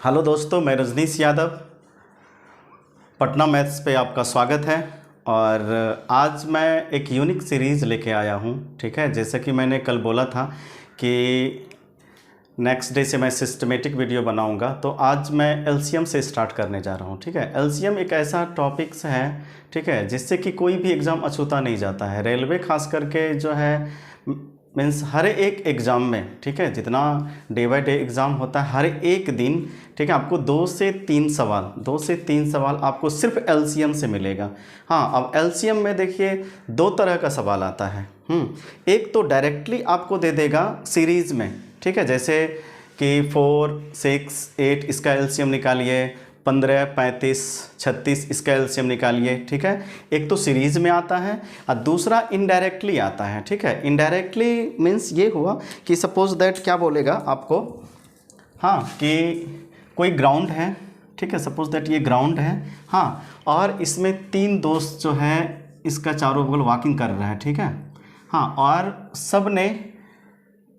Hello दोस्तों, मैं Rajneesh Yadav. Patna maths पे आपका स्वागत है। और आज मैं एक यूनिक सीरीज़ लेके आया हूँ। ठीक है, जैसे कि मैंने कल बोला था कि नेक्स्ट डे से मैं सिस्टमेटिक वीडियो बनाऊंगा, तो आज मैं एलसीएम से स्टार्ट करने जा रहा हूँ। ठीक है, एलसीएम एक ऐसा टॉपिक्स है, ठीक है, जिससे कि कोई भी एग्ज़ाम अछूता नहीं जाता है। रेलवे खास करके जो है मीन्स हर एक एग्ज़ाम में, ठीक है, जितना डे बाय डे एग्ज़ाम होता है, हर एक दिन, ठीक है, आपको दो से तीन सवाल आपको सिर्फ एलसीएम से मिलेगा। हाँ, अब एलसीएम में देखिए दो तरह का सवाल आता है। एक तो डायरेक्टली आपको दे देगा सीरीज़ में, ठीक है, जैसे कि 4, 6, 8 इसका एलसीएम निकालिए, 15, 35, 36 इसका एलसीएम निकालिए। ठीक है, एक तो सीरीज़ में आता है और दूसरा इनडायरेक्टली आता है। ठीक है, इनडायरेक्टली मीन्स ये हुआ कि सपोज दैट क्या बोलेगा आपको, हाँ, कि कोई ग्राउंड है, ठीक है, सपोज दैट ये ग्राउंड है, हाँ, और इसमें 3 दोस्त जो हैं इसका चारों बगल वॉकिंग कर रहे हैं। ठीक है, हाँ, और सब ने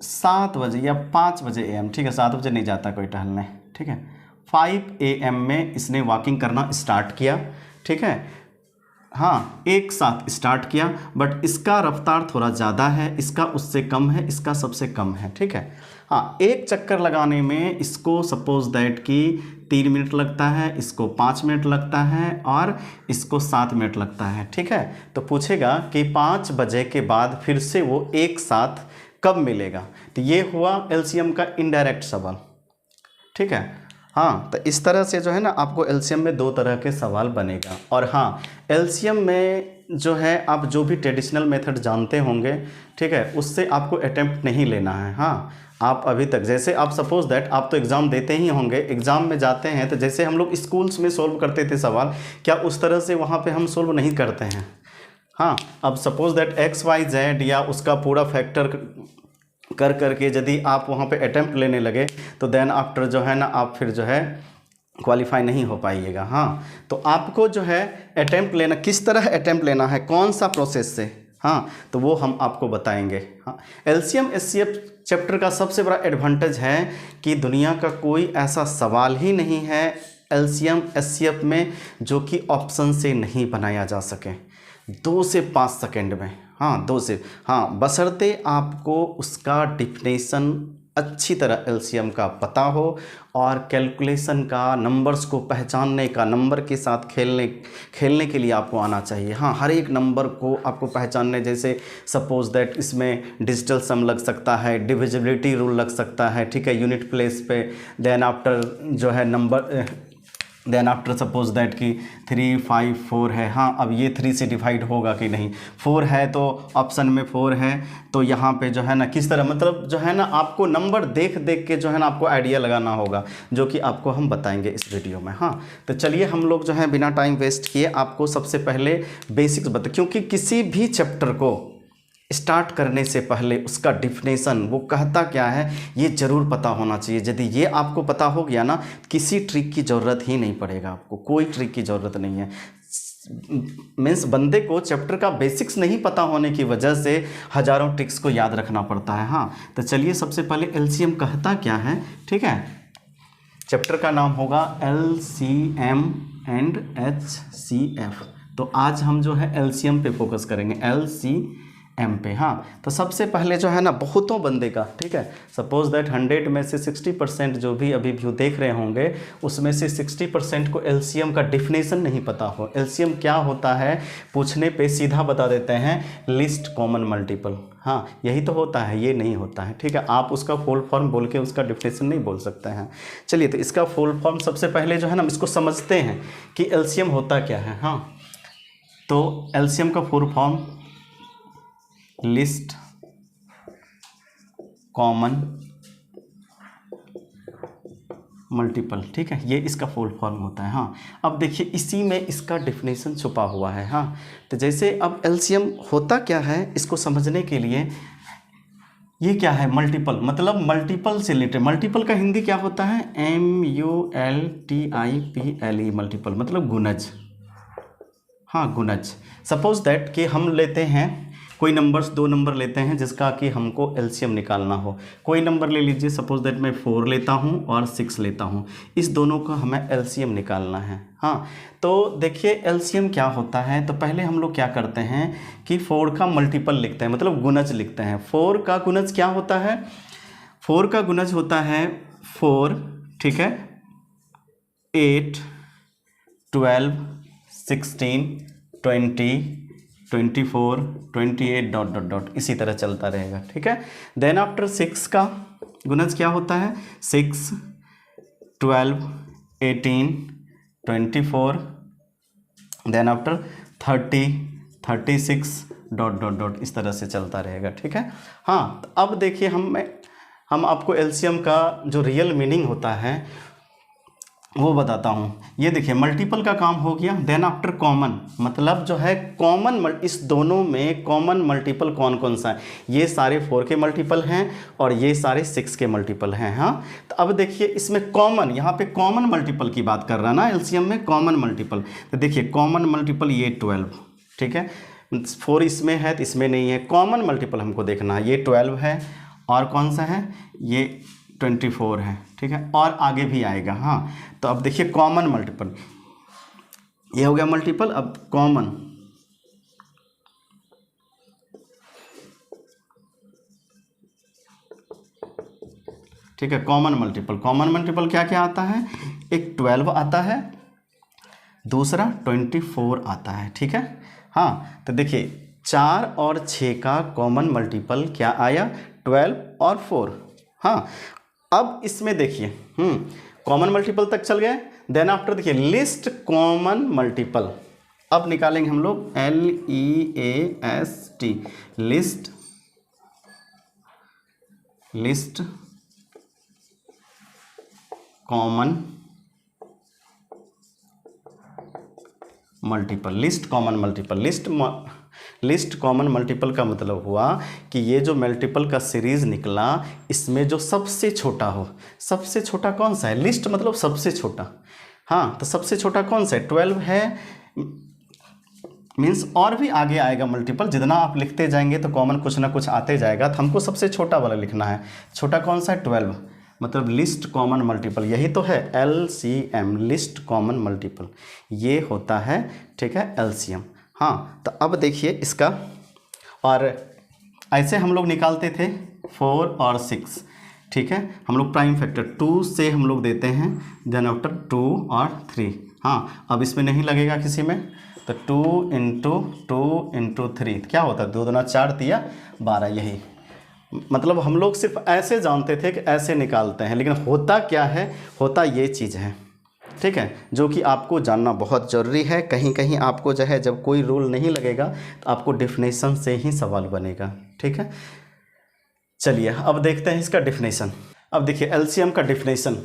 7 बजे या 5 बजे AM, ठीक है, 7 बजे नहीं जाता कोई टहलने, ठीक है, 5 AM में इसने वॉकिंग करना स्टार्ट किया। ठीक है, हाँ, एक साथ स्टार्ट किया, बट इसका रफ्तार थोड़ा ज़्यादा है, इसका उससे कम है, इसका सबसे कम है। ठीक है, हाँ, एक चक्कर लगाने में इसको सपोज दैट कि 3 मिनट लगता है, इसको 5 मिनट लगता है और इसको 7 मिनट लगता है। ठीक है, तो पूछेगा कि 5 बजे के बाद फिर से वो एक साथ कब मिलेगा। तो ये हुआ एलसीएम का इनडायरेक्ट सवाल। ठीक है, हाँ, तो इस तरह से जो है ना आपको एलसीएम में 2 तरह के सवाल बनेगा। और हाँ, एलसीएम में जो है आप जो भी ट्रेडिशनल मेथड जानते होंगे, ठीक है, उससे आपको अटेम्प्ट नहीं लेना है। हाँ, आप अभी तक जैसे आप सपोज दैट आप तो एग्ज़ाम देते ही होंगे, एग्ज़ाम में जाते हैं तो जैसे हम लोग स्कूल्स में सोल्व करते थे सवाल, क्या उस तरह से वहाँ पे हम सोल्व नहीं करते हैं। हाँ, अब सपोज दैट XYZ या उसका पूरा फैक्टर कर करके यदि आप वहाँ पे अटेम्प्ट लेने लगे तो देन आफ्टर जो है ना आप फिर जो है क्वालिफाई नहीं हो पाइएगा। हाँ, तो आपको जो है अटेम्प्ट लेना, किस तरह अटेम्प्ट लेना है, कौन सा प्रोसेस से, हाँ, तो वो हम आपको बताएंगे। हाँ, एलसीएम एचसीएफ चैप्टर का सबसे बड़ा एडवांटेज है कि दुनिया का कोई ऐसा सवाल ही नहीं है एलसीएम एचसीएफ में जो कि ऑप्शन से नहीं बनाया जा सके 2 से 5 सेकेंड में। हाँ, 2 से, हाँ, बशर्ते आपको उसका डिफिनेशन अच्छी तरह एलसीएम का पता हो और कैलकुलेशन का, नंबर्स को पहचानने का, नंबर के साथ खेलने के लिए आपको आना चाहिए। हाँ, हर एक नंबर को आपको पहचानने, जैसे सपोज दैट इसमें डिजिटल सम लग सकता है, डिविजिबिलिटी रूल लग सकता है, ठीक है, यूनिट प्लेस पे, देन आफ्टर जो है number, then after suppose that कि 3, 5, 4 है। हाँ, अब ये 3 से डिवाइड होगा कि नहीं, 4 है तो ऑप्शन में 4 है, तो यहाँ पे जो है ना किस तरह, मतलब जो है ना आपको नंबर देख देख के जो है ना आपको आइडिया लगाना होगा, जो कि आपको हम बताएंगे इस वीडियो में। हाँ, तो चलिए हम लोग जो है बिना टाइम वेस्ट किए आपको सबसे पहले बेसिक्स बता, क्योंकि किसी भी चैप्टर को स्टार्ट करने से पहले उसका डिफिनेशन, वो कहता क्या है, ये ज़रूर पता होना चाहिए। यदि ये आपको पता हो गया ना, किसी ट्रिक की ज़रूरत ही नहीं पड़ेगा, आपको कोई ट्रिक की ज़रूरत नहीं है। मीन्स बंदे को चैप्टर का बेसिक्स नहीं पता होने की वजह से हज़ारों ट्रिक्स को याद रखना पड़ता है। हाँ, तो चलिए सबसे पहले एलसीएम कहता क्या है। ठीक है, चैप्टर का नाम होगा LCM एंड HCF। तो आज हम जो है एलसीएम पे फोकस करेंगे, LCM पे। हाँ, तो सबसे पहले जो है ना बहुतों बंदे का, ठीक है, सपोज दैट 100 में से 60% जो भी अभी व्यू देख रहे होंगे उसमें से 60% को एलसीएम का डिफिनेशन नहीं पता हो। एलसीएम क्या होता है पूछने पे सीधा बता देते हैं, लिस्ट कॉमन मल्टीपल। हाँ, यही तो होता है, ये नहीं होता है। ठीक है, आप उसका फुल फॉर्म बोल के उसका डिफिनेशन नहीं बोल सकते हैं। चलिए, तो इसका फुल फॉर्म सबसे पहले जो है ना इसको समझते हैं कि एलसीएम होता क्या है। हाँ, तो एलसीएम का full form list common multiple, ठीक है, ये इसका फुल फॉर्म होता है। हाँ, अब देखिए इसी में इसका डिफिनेशन छुपा हुआ है। हाँ, तो जैसे अब एलसीएम होता क्या है इसको समझने के लिए, ये क्या है मल्टीपल, मतलब मल्टीपल से रिलेटेड। मल्टीपल का हिंदी क्या होता है, MULTIPLE, मल्टीपल मतलब गुणज। हाँ, गुणज। सपोज दैट कि हम लेते हैं कोई नंबर्स 2 नंबर लेते हैं जिसका कि हमको एलसीएम निकालना हो। कोई नंबर ले लीजिए, सपोज दैट मैं 4 लेता हूँ और 6 लेता हूँ, इस दोनों का हमें एलसीएम निकालना है। हाँ, तो देखिए एलसीएम क्या होता है। तो पहले हम लोग क्या करते हैं कि 4 का मल्टीपल लिखते हैं, मतलब गुणज लिखते हैं। 4 का गुणज क्या होता है? 4 का गुणज होता है 4, ठीक है, 8, 12, 16, 20, 24, 28 डॉट डॉट डॉट इसी तरह चलता रहेगा, ठीक है। देन आफ्टर 6 का गुणज क्या होता है? 6, 12, 18, 24, then after 30, 36 dot dot dot इस तरह से चलता रहेगा, ठीक है। हाँ, तो अब देखिए हम आपको एलसीएम का जो रियल मीनिंग होता है वो बताता हूँ। ये देखिए मल्टीपल का काम हो गया। देन आफ्टर कॉमन, मतलब जो है कॉमन, इस दोनों में कॉमन मल्टीपल कौन कौन सा है? ये सारे 4 के मल्टीपल हैं और ये सारे 6 के मल्टीपल हैं। हाँ, तो अब देखिए इसमें कॉमन, यहाँ पे कॉमन मल्टीपल की बात कर रहा ना एलसीएम में, कॉमन मल्टीपल। तो देखिए कॉमन मल्टीपल ये 12, ठीक है, 4 इसमें है तो इसमें नहीं है। कॉमन मल्टीपल हमको देखना है, ये 12 है और कौन सा है? ये 24 है, ठीक है, और आगे भी आएगा। हाँ, तो अब देखिए कॉमन मल्टीपल, ये हो गया मल्टीपल। अब कॉमन, ठीक है, कॉमन मल्टीपल। कॉमन मल्टीपल क्या क्या आता है? एक 12 आता है, दूसरा 24 आता है, ठीक है। हाँ, तो देखिए 4 और 6 का कॉमन मल्टीपल क्या आया? 12 और 4। हाँ, अब इसमें देखिए कॉमन मल्टीपल तक चल गए। देन आफ्टर देखिए लिस्ट कॉमन मल्टीपल, अब निकालेंगे हम लोग LEAST, list common multiple. List common multiple, list common multiple का मतलब हुआ कि ये जो मल्टीपल का सीरीज निकला इसमें जो सबसे छोटा हो। सबसे छोटा कौन सा है? लिस्ट मतलब सबसे छोटा। हाँ, तो सबसे छोटा कौन सा है? 12 है, मीन्स और भी आगे आएगा मल्टीपल, जितना आप लिखते जाएंगे तो कॉमन कुछ ना कुछ आते जाएगा। तो हमको सबसे छोटा वाला लिखना है। छोटा कौन सा है? 12, मतलब लिस्ट कॉमन मल्टीपल, यही तो है LCM, लिस्ट कॉमन मल्टीपल, ये होता है, ठीक है, LCM। हाँ, तो अब देखिए इसका, और ऐसे हम लोग निकालते थे 4 और 6, ठीक है। हम लोग प्राइम फैक्टर 2 से हम लोग देते हैं, देन आफ्टर 2 और 3। हाँ, अब इसमें नहीं लगेगा किसी में, तो 2 इंटू 2 इंटू 3 क्या होता है? 2 दूना 4 तिया 12, यही मतलब हम लोग सिर्फ ऐसे जानते थे कि ऐसे निकालते हैं, लेकिन होता क्या है? होता ये चीज़ है, ठीक है, जो कि आपको जानना बहुत ज़रूरी है। कहीं कहीं आपको जो है जब कोई रूल नहीं लगेगा तो आपको डेफिनेशन से ही सवाल बनेगा, ठीक है। चलिए अब देखते हैं इसका डेफिनेशन। अब देखिए एलसीएम का डेफिनेशन।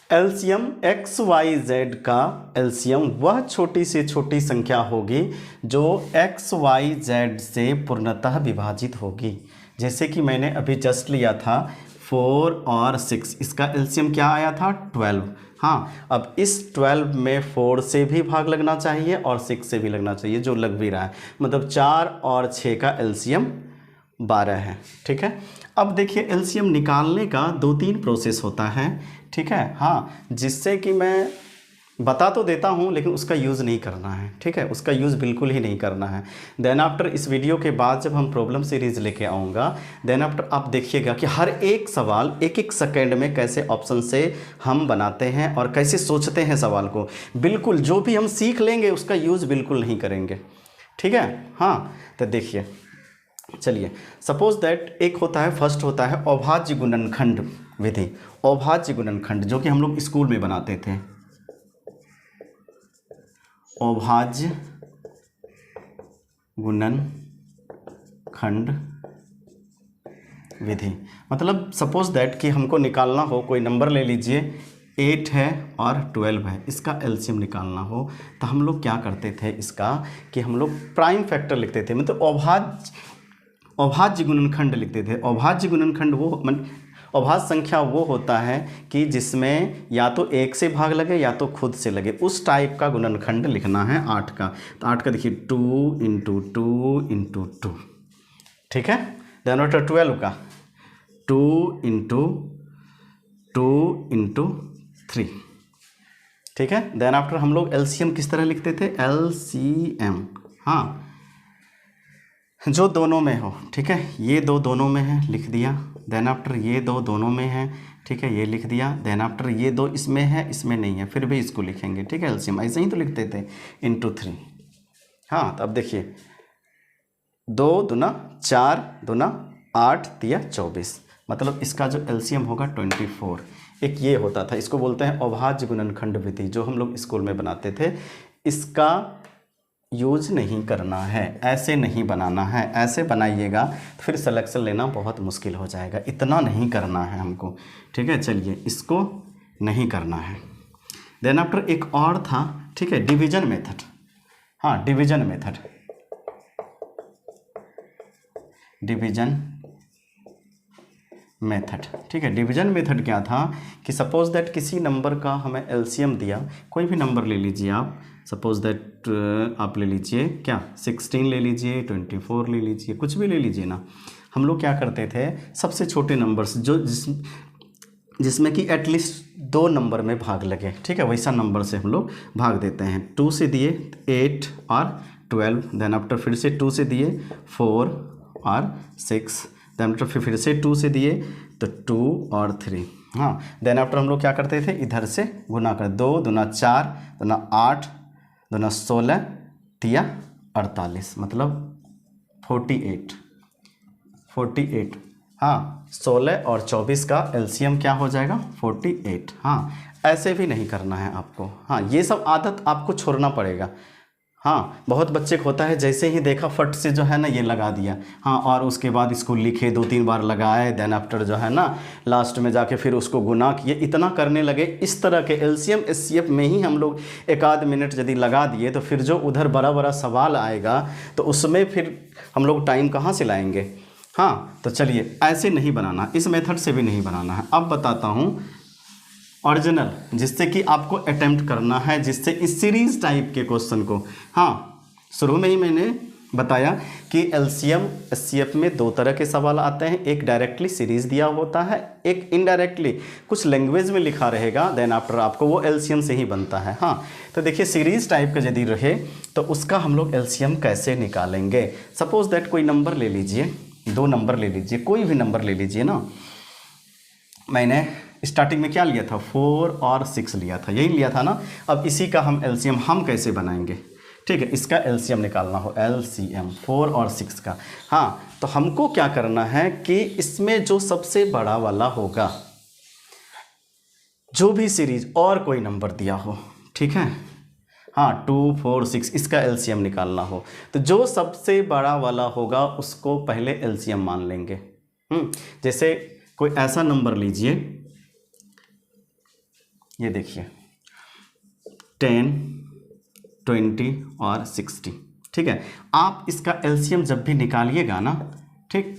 एलसीएम XYZ का एलसीएम वह छोटी से छोटी संख्या होगी जो XYZ से पूर्णतः विभाजित होगी। जैसे कि मैंने अभी जस्ट लिया था 4 और 6, इसका एलसीएम क्या आया था? 12। हाँ, अब इस 12 में 4 से भी भाग लगना चाहिए और 6 से भी लगना चाहिए, जो लग भी रहा है, मतलब 4 और 6 का एलसीएम 12 है, ठीक है। अब देखिए एलसीएम निकालने का 2-3 प्रोसेस होता है, ठीक है। हाँ, जिससे कि मैं बता तो देता हूँ लेकिन उसका यूज़ नहीं करना है, ठीक है, उसका यूज़ बिल्कुल ही नहीं करना है। देन आफ्टर इस वीडियो के बाद जब हम प्रॉब्लम सीरीज़ लेके आऊँगा, देन आफ्टर आप देखिएगा कि हर एक सवाल एक एक सेकेंड में कैसे ऑप्शन से हम बनाते हैं और कैसे सोचते हैं सवाल को। बिल्कुल जो भी हम सीख लेंगे उसका यूज़ बिल्कुल नहीं करेंगे, ठीक है। हाँ, तो देखिए, चलिए सपोज दैट एक होता है, फर्स्ट होता है अभाज्य गुणनखंड विधि। अभाज्य गुणनखंड जो कि हम लोग स्कूल में बनाते थे, अभाज्य गुणनखंड विधि। मतलब सपोज दैट कि हमको निकालना हो, कोई नंबर ले लीजिए 8 है और 12 है, इसका एलसीएम निकालना हो तो हम लोग क्या करते थे इसका कि हम लोग प्राइम फैक्टर लिखते थे, मतलब अभाज्य गुणनखंड लिखते थे। अभाज्य गुणनखंड वो अभाज्य संख्या वो होता है कि जिसमें या तो 1 से भाग लगे या तो खुद से लगे, उस टाइप का गुणनखंड लिखना है 8 का। तो 8 का देखिए 2 इंटू 2 इंटू 2, ठीक है। देन आफ्टर 12 का 2 इंटू 3, ठीक है। देन आफ्टर हम लोग एलसीएम किस तरह लिखते थे, एलसीएम, हाँ, जो दोनों में हो, ठीक है। ये दो दोनों में है, लिख दिया। देन आफ्टर ये दो दोनों में है, ठीक है, ये लिख दिया। देन आफ्टर ये दो इसमें है, इसमें नहीं है, फिर भी इसको लिखेंगे, ठीक है। एलसीएम ऐसे ही तो लिखते थे, इंटू 3। हाँ, तो अब देखिए 2 दूना 4 दूना 8 तिया 24, मतलब इसका जो एलसीएम होगा 24। एक ये होता था, इसको बोलते हैं अभाज्य गुणनखंड विधि, जो हम लोग स्कूल में बनाते थे। इसका यूज नहीं करना है, ऐसे नहीं बनाना है। ऐसे बनाइएगा तो फिर सिलेक्शन लेना बहुत मुश्किल हो जाएगा। इतना नहीं करना है हमको, ठीक है। चलिए, इसको नहीं करना है। देन आफ्टर एक और था, ठीक है, डिवीजन मेथड। हाँ, डिवीजन मेथड, डिवीजन मेथड, ठीक है। डिवीजन मेथड क्या था कि सपोज दैट किसी नंबर का हमें एलसीएम दिया, कोई भी नंबर ले लीजिए आप, सपोज दैट आप ले लीजिए क्या, 16 ले लीजिए, 24 ले लीजिए, कुछ भी ले लीजिए ना। हम लोग क्या करते थे, सबसे छोटे नंबर्स जो जिसमें कि एटलीस्ट 2 नंबर में भाग लगे, ठीक है, वैसा नंबर से हम लोग भाग देते हैं। 2 से दिए 8 और 12, देन आफ्टर फिर से 2 से दिए 4 और 6, देन आफ्टर फिर से 2 से दिए तो 2 और 3। हाँ, देन आफ्टर हम लोग क्या करते थे, इधर से गुना कर, 2 दूना 4 दूना 8 दूना 16 तिया 48, मतलब 48। हाँ, 16 और 24 का एलसीएम क्या हो जाएगा, 48। हाँ, ऐसे भी नहीं करना है आपको। हाँ, ये सब आदत आपको छोड़ना पड़ेगा। हाँ, बहुत बच्चे को होता है, जैसे ही देखा फट से जो है ना ये लगा दिया। हाँ, और उसके बाद इसको लिखे 2-3 बार लगाए, देन आफ्टर जो है ना लास्ट में जाके फिर उसको गुना किए, इतना करने लगे। इस तरह के एलसीएम एचसीएफ में ही हम लोग 1-आध मिनट यदि लगा दिए तो फिर जो उधर बड़ा बड़ा सवाल आएगा तो उसमें फिर हम लोग टाइम कहाँ से लाएंगे। हाँ, तो चलिए, ऐसे नहीं बनाना, इस मेथड से भी नहीं बनाना है। अब बताता हूँ ओरिजिनल, जिससे कि आपको अटेम्प्ट करना है, जिससे इस सीरीज टाइप के क्वेश्चन को। हाँ, शुरू में ही मैंने बताया कि एलसीएम एचसीएफ में 2 तरह के सवाल आते हैं। एक डायरेक्टली सीरीज दिया होता है, एक इनडायरेक्टली कुछ लैंग्वेज में लिखा रहेगा, देन आफ्टर आपको वो एलसीएम से ही बनता है। हाँ, तो देखिए सीरीज टाइप का यदि रहे तो उसका हम लोग एलसीएम कैसे निकालेंगे। सपोज दैट कोई नंबर ले लीजिए, 2 नंबर ले लीजिए, कोई भी नंबर ले लीजिए ना। मैंने स्टार्टिंग में क्या लिया था, 4 और 6 लिया था, यही लिया था ना। अब इसी का हम एलसीएम हम कैसे बनाएंगे, ठीक है। इसका एलसीएम निकालना हो, एलसीएम 4 और 6 का। हाँ, तो हमको क्या करना है कि इसमें जो सबसे बड़ा वाला होगा, जो भी सीरीज और कोई नंबर दिया हो, ठीक है। हाँ, 2, 4, 6 इसका एलसीएम निकालना हो तो जो सबसे बड़ा वाला होगा उसको पहले एलसीएम मान लेंगे। जैसे कोई ऐसा नंबर लीजिए, ये देखिए 10, 20 और 60, ठीक है। आप इसका एलसीएम जब भी निकालिएगा ना, ठीक,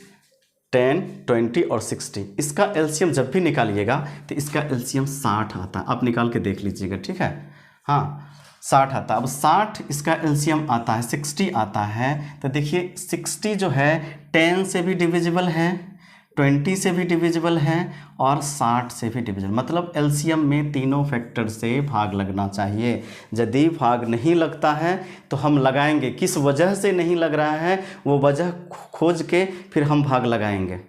10, 20 और 60 इसका एलसीएम जब भी निकालिएगा तो इसका एलसीएम 60 आता है। आप निकाल के देख लीजिएगा, ठीक है। हाँ, 60 आता है। अब 60 इसका एलसीएम आता है, 60 आता है, तो देखिए 60 जो है 10 से भी डिविजिबल है, 20 से भी डिविजिबल है और 60 से भी डिविजिबल। मतलब एलसीएम में तीनों फैक्टर से भाग लगना चाहिए। यदि भाग नहीं लगता है तो हम लगाएंगे, किस वजह से नहीं लग रहा है वो वजह खोज के फिर हम भाग लगाएंगे।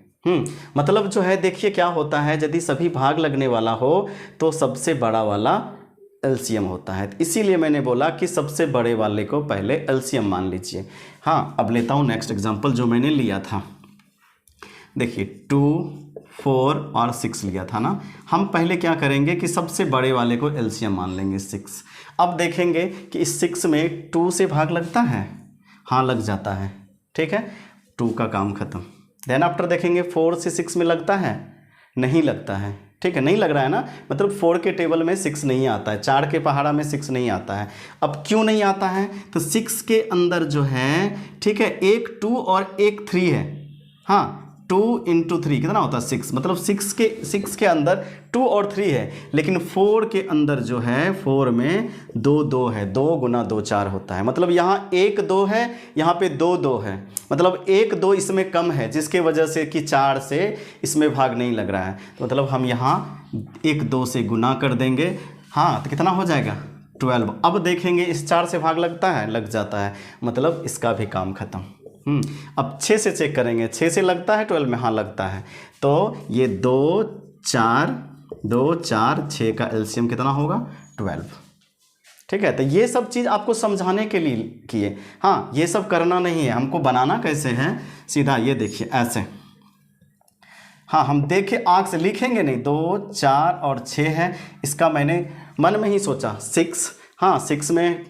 मतलब जो है देखिए क्या होता है, यदि सभी भाग लगने वाला हो तो सबसे बड़ा वाला एलसीएम होता है। इसीलिए मैंने बोला कि सबसे बड़े वाले को पहले एलसीएम मान लीजिए। हाँ, अब लेता हूँ नेक्स्ट एग्जांपल जो मैंने लिया था। देखिए 2, 4 और 6 लिया था ना। हम पहले क्या करेंगे कि सबसे बड़े वाले को एलसीएम मान लेंगे 6। अब देखेंगे कि इस 6 में 2 से भाग लगता है, हाँ लग जाता है, ठीक है, 2 का काम खत्म। देन आफ्टर देखेंगे 4 से 6 में लगता है, नहीं लगता है, ठीक है, नहीं लग रहा है ना। मतलब 4 के टेबल में 6 नहीं आता है, 4 के पहाड़ा में 6 नहीं आता है। अब क्यों नहीं आता है, तो 6 के अंदर जो है, ठीक है, एक 2 और एक 3 है। हाँ, 2 × 3 कितना होता है 6, मतलब 6 के अंदर 2 और 3 है, लेकिन 4 के अंदर जो है 4 में 2 2 है, 2 × 2 4 होता है। मतलब यहाँ 1 2 है, यहाँ पे 2 2 है, मतलब 1 2 इसमें कम है, जिसके वजह से कि 4 से इसमें भाग नहीं लग रहा है। तो मतलब हम यहाँ 1 2 से गुना कर देंगे, हाँ तो कितना हो जाएगा 12। अब देखेंगे इस 4 से भाग लगता है, लग जाता है, मतलब इसका भी काम खत्म। अब 6 से चेक करेंगे, 6 से लगता है 12 में, हाँ लगता है। तो ये 2 4 6 का एलसीएम कितना होगा 12। ठीक है, तो ये सब चीज़ आपको समझाने के लिए किए, हाँ ये सब करना नहीं है। हमको बनाना कैसे है, सीधा ये देखिए ऐसे, हाँ हम देखे आँख से लिखेंगे नहीं। 2 4 और 6 है, इसका मैंने मन में ही सोचा 6, हाँ 6 में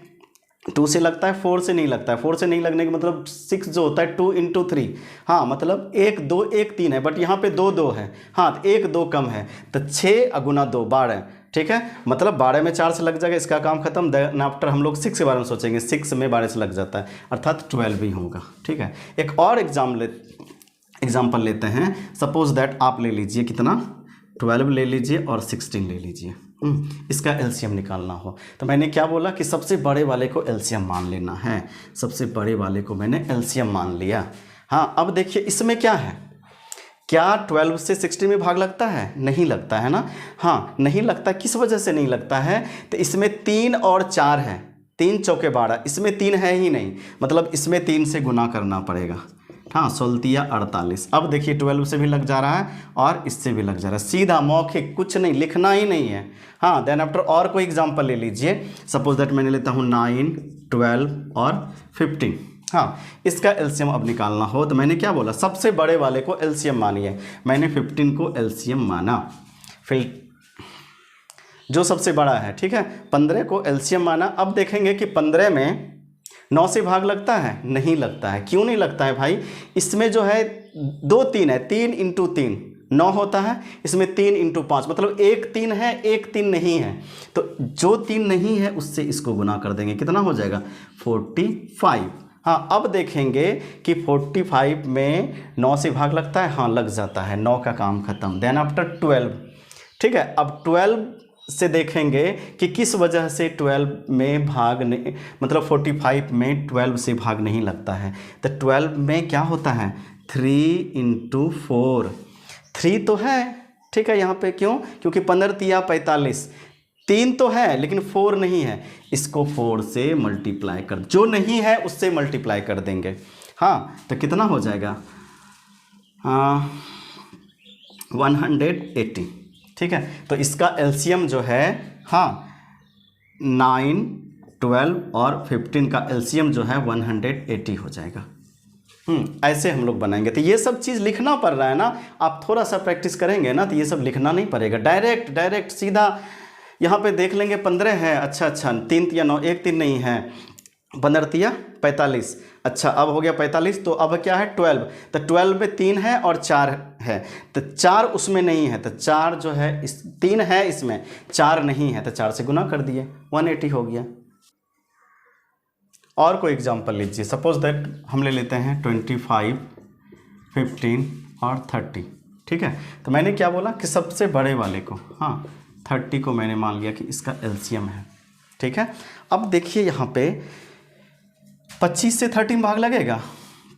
2 से लगता है, 4 से नहीं लगता है। 4 से नहीं लगने का मतलब 6 जो होता है 2 × 3, हाँ मतलब 1 2 1 3 है, बट यहाँ पे 2 2 है, हाँ तो 1 2 कम है, तो 6 × 2 12। ठीक है, मतलब 12 में 4 से लग जाएगा, इसका काम खत्म। देन आफ्टर हम लोग 6 के बारे में सोचेंगे, 6 में 12 से लग जाता है, अर्थात 12 ही होगा। ठीक है, एक और एग्जाम्पल लेते हैं। सपोज दैट आप ले लीजिए कितना 12 ले लीजिए और 16 ले लीजिए, इसका एलसीएम निकालना हो। तो मैंने क्या बोला कि सबसे बड़े वाले को एलसीएम मान लेना है, सबसे बड़े वाले को मैंने एलसीएम मान लिया। हाँ अब देखिए इसमें क्या है, क्या 12 से 16 में भाग लगता है, नहीं लगता है ना, हाँ नहीं लगता। किस वजह से नहीं लगता है, तो इसमें 3 और 4 है, 3 चौके 12, इसमें 3 है ही नहीं, मतलब इसमें 3 से गुना करना पड़ेगा। हाँ 16 48। अब देखिए 12 से भी लग जा रहा है और इससे भी लग जा रहा है, सीधा मौखिक, कुछ नहीं लिखना ही नहीं है। हाँ देन आफ्टर और कोई एग्जांपल ले लीजिए। सपोज दैट मैंने लेता हूँ 9 12 और 15। हाँ इसका एलसीएम अब निकालना हो तो मैंने क्या बोला, सबसे बड़े वाले को एलसीएम मानिए। मैंने 15 को एलसीएम माना, फिर जो सबसे बड़ा है, ठीक है 15 को एलसीएम माना। अब देखेंगे कि 15 में 9 से भाग लगता है, नहीं लगता है। क्यों नहीं लगता है भाई, इसमें जो है 2 3 है, 3 × 3 9 होता है, इसमें 3 × 5 मतलब 1 3 है, 1 3 नहीं है। तो जो 3 नहीं है उससे इसको गुना कर देंगे, कितना हो जाएगा 45। हाँ अब देखेंगे कि 45 में 9 से भाग लगता है, हाँ लग जाता है, 9 का काम खत्म। देन आफ्टर 12, ठीक है अब 12 से देखेंगे कि किस वजह से 12 में भाग नहीं, मतलब 45 में 12 से भाग नहीं लगता है। तो 12 में क्या होता है 3 × 4, 3 तो है, ठीक है यहाँ पे क्यों, क्योंकि 15 × 45, 3 तो है लेकिन 4 नहीं है, इसको 4 से मल्टीप्लाई कर, जो नहीं है उससे मल्टीप्लाई कर देंगे। हाँ तो कितना हो जाएगा 180। ठीक है, तो इसका एलसीएम जो है, हाँ 9 12 और 15 का एलसीएम जो है 180 हो जाएगा। ऐसे हम लोग बनाएंगे। तो ये सब चीज़ लिखना पड़ रहा है ना, आप थोड़ा सा प्रैक्टिस करेंगे ना तो ये सब लिखना नहीं पड़ेगा, डायरेक्ट सीधा यहाँ पे देख लेंगे 15 है, अच्छा 3 या 9, 1 3 नहीं है, 15 × 45, अच्छा अब हो गया 45। तो अब क्या है 12, तो 12 में 3 है और 4 है, तो 4 उसमें नहीं है, तो 4 जो है इस 3 है इसमें, 4 नहीं है, तो 4 से गुना कर दिए, 180 हो गया। और कोई एग्जांपल लीजिए। सपोज दैट हम ले लेते हैं 25 15 और 30। ठीक है, तो मैंने क्या बोला कि सबसे बड़े वाले को, हाँ 30 को मैंने मान लिया कि इसका एलसीएम है। ठीक है, अब देखिए यहाँ पे 25 से 30 में भाग लगेगा,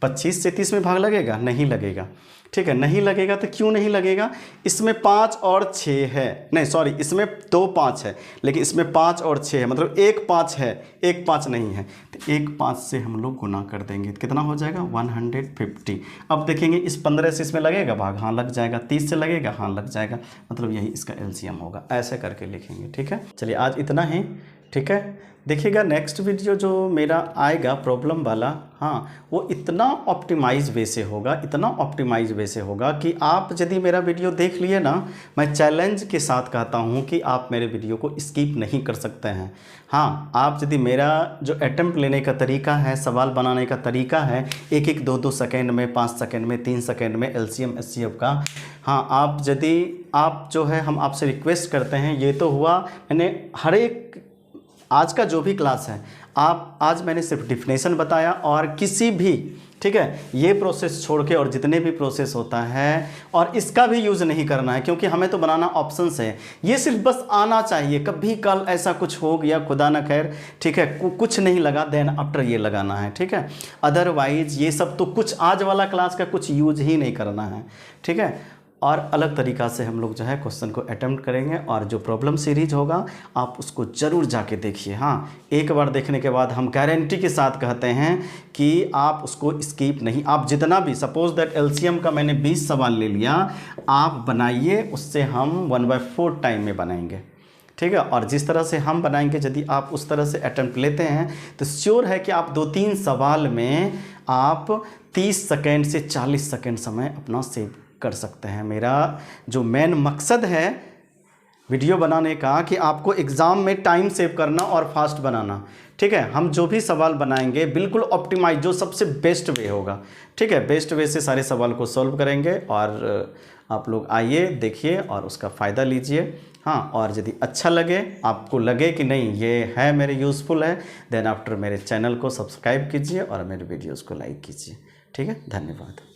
25 से 30 में भाग लगेगा, नहीं लगेगा। ठीक है, नहीं लगेगा तो क्यों नहीं लगेगा, इसमें 5 और 6 है, नहीं सॉरी इसमें 2 5 है, लेकिन इसमें 5 और 6 है, मतलब 1 5 है, 1 5 नहीं है, तो 1 5 से हम लोग गुना कर देंगे, कितना हो जाएगा 150। अब देखेंगे इस 15 से इसमें लगेगा भाग, हाँ लग जाएगा, 30 से लगेगा, हाँ लग जाएगा, मतलब यही इसका एलसीएम होगा। ऐसे करके लिखेंगे। ठीक है, चलिए आज इतना ही। ठीक है, देखिएगा नेक्स्ट वीडियो जो मेरा आएगा प्रॉब्लम वाला, हाँ वो इतना ऑप्टिमाइज वे से होगा, इतना ऑप्टिमाइज वे से होगा कि आप यदि मेरा वीडियो देख लिए ना, मैं चैलेंज के साथ कहता हूँ कि आप मेरे वीडियो को स्किप नहीं कर सकते हैं। हाँ आप यदि मेरा जो अटेम्प्ट लेने का तरीका है, सवाल बनाने का तरीका है, 1 2 2 सेकेंड में, 5 सेकेंड में, 3 सेकेंड में एलसीएम एचसीएफ का, हाँ आप यदि आप जो है हम आपसे रिक्वेस्ट करते हैं, ये तो हुआ मैंने हर एक आज का जो भी क्लास है आप आज मैंने सिर्फ डिफिनेशन बताया, और किसी भी, ठीक है, ये प्रोसेस छोड़ के और जितने भी प्रोसेस होता है और इसका भी यूज़ नहीं करना है, क्योंकि हमें तो बनाना ऑप्शंस है। ये सिर्फ बस आना चाहिए, कभी कल ऐसा कुछ हो गया खुदा न खैर, ठीक है, कुछ नहीं लगा, देन आफ्टर ये लगाना है, ठीक है। अदरवाइज ये सब तो कुछ आज वाला क्लास का कुछ यूज ही नहीं करना है, ठीक है। और अलग तरीक़ा से हम लोग जो है क्वेश्चन को अटेम्प्ट करेंगे, और जो प्रॉब्लम सीरीज होगा आप उसको ज़रूर जाके देखिए। हाँ, एक बार देखने के बाद हम गारंटी के साथ कहते हैं कि आप उसको स्किप नहीं, आप जितना भी, सपोज दैट एलसीएम का मैंने 20 सवाल ले लिया, आप बनाइए, उससे हम 1/4 टाइम में बनाएंगे, ठीक है। और जिस तरह से हम बनाएंगे, यदि आप उस तरह से अटेम्प्ट लेते हैं तो श्योर है कि आप 2-3 सवाल में आप 30 सेकेंड से 40 सेकेंड समय अपना सेव कर सकते हैं। मेरा जो मेन मकसद है वीडियो बनाने का कि आपको एग्ज़ाम में टाइम सेव करना और फास्ट बनाना, ठीक है। हम जो भी सवाल बनाएंगे बिल्कुल ऑप्टिमाइज, जो सबसे बेस्ट वे होगा, ठीक है, बेस्ट वे से सारे सवाल को सॉल्व करेंगे। और आप लोग आइए, देखिए और उसका फ़ायदा लीजिए। हाँ, और यदि अच्छा लगे, आपको लगे कि नहीं ये है मेरे यूज़फुल है, देन आफ्टर मेरे चैनल को सब्सक्राइब कीजिए और मेरे वीडियोज़ को लाइक कीजिए, ठीक है। धन्यवाद।